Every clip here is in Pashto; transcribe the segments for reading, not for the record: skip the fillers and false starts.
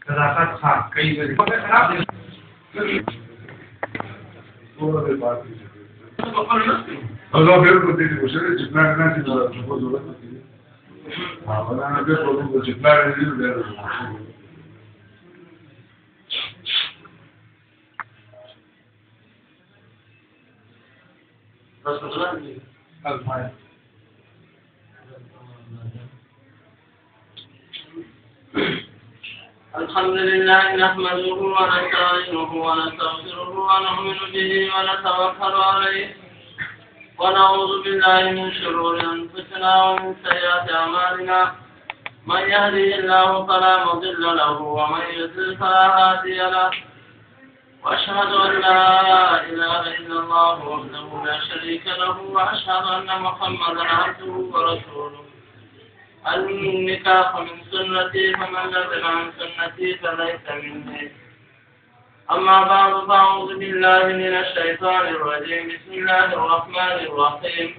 صداقت خان کئی بجے الله بيربط دي وشري جبنا الناس اللي بيقولوا انا بيقولوا جبنا اللي بس والله الماء الحمد لله نحمده ونستعينه ونستغفره ونؤمن به ونتوكل عليه ونعوذ بالله من شرور أنفسنا ومن سيئات أعمالنا من يهده الله فلا مضل له ومن يضلل فلا هادي له وأشهد أن لا إله إلا الله وحده لا شريك له وأشهد أن محمدا عبده ورسوله النكاح من سنتي فمن لزم عن سنتي فليس مني أما بعد فأعوذ بالله من الشيطان الرجيم بسم الله الرحمن الرحيم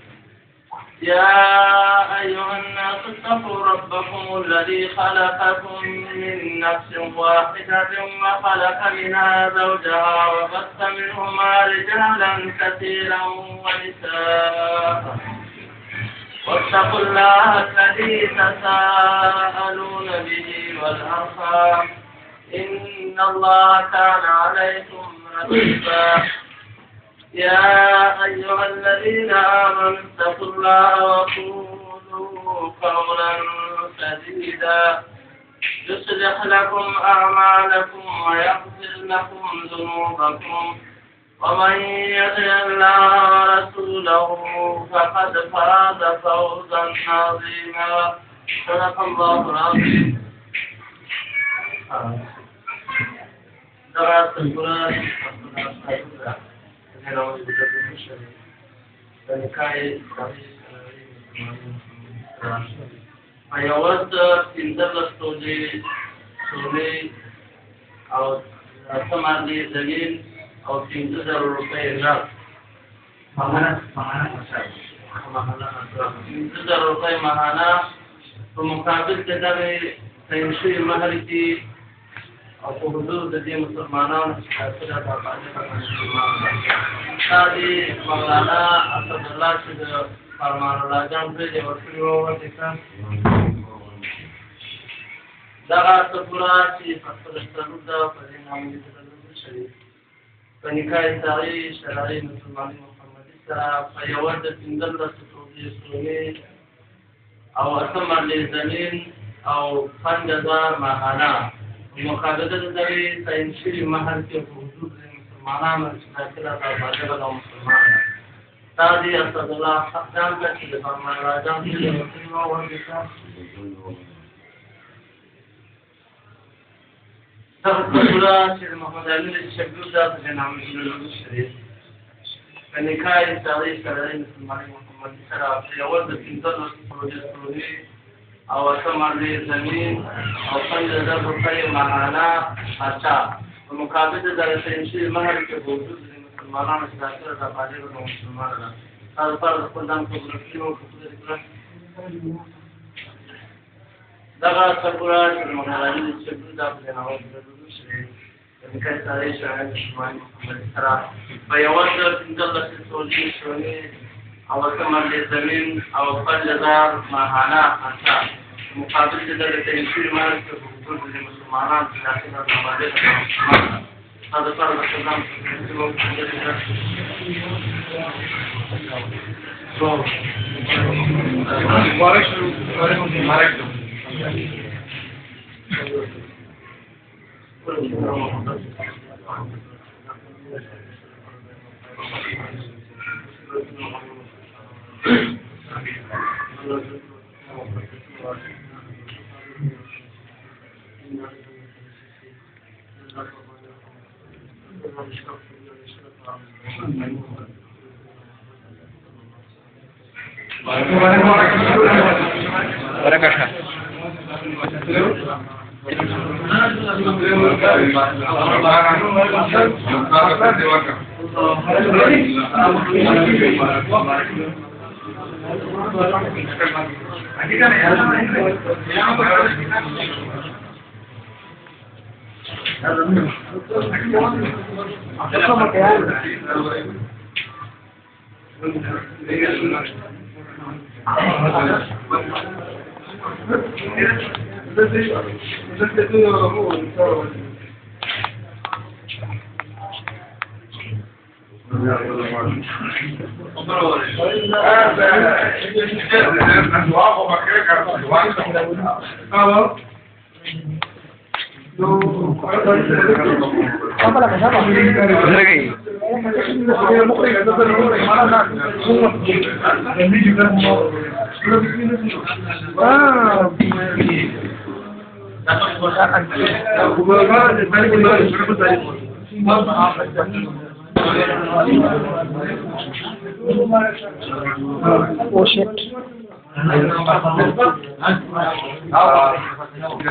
يا أيها الناس اتقوا ربكم الذي خلقكم من نفس واحدة وخلق منها زوجها وبث منهما رجالا كثيرا ونساء واتقوا الله الذي تساءلون به والأرحام إن الله كان عليكم رقيبا يا أيها الذين آمنوا اتقوا الله وقولوا قولا سديدا يصلح لكم أعمالكم ويغفر لكم ذنوبكم ومن يطع الله ورسوله فقد فاز فوزا عظيما صدق الله العظيم. يود پنځلس تولې سولې او ثمان زمین او 50,000 روپے نقد ماهانه 50,000 روپے ماهانه په مقابل د دغه تنشي مهر کې او په حضور د دې مسلمانانو چې سره د باندې مولانا اسد الله چې د فرمان الله جان په دې ورکړي وو چې دا څپورا چې په خپل د پرېنامې د شریف فنکای ساری شرعی مسلمانی محمدی سره په یو د 15 سولې او اتمه زمین او 5000 ماهانه مقابله د دې تنشي مهر کې حدود مسلمانانو چې داخله د باندې د مسلمانانو تادي اسد الله حقان ته چې فرمان راځم چې نو ورته تقرأ سيد محمد علي الشبيب ذات جنام الجلال الشريف فنكاية تاريخ سرعي مسلماني محمد سرع في أول بكنتر السعودية أو أسمع لي زمين أو 5,000 روپے ماهانه خرچه ومقابل د تنشي مهر کې وجود مسلمانانو چې داخله د باندې د مسلمانانو هغه پر خپلان په ګرځېو په دغه څپورا چې محمد علي الشبيب ذات جنام الجلال فنکای ساری شرعی مسلمانی محمد سرع په یو د 15 سولې او اتمه زمین او 5000 ماهانه خرچه مقابل د تنشي مهر کې وجود مسلمانانو چې داخله د باندې د مسلمانانو هذا صار الكلام Prakash. Oh shit. Oke,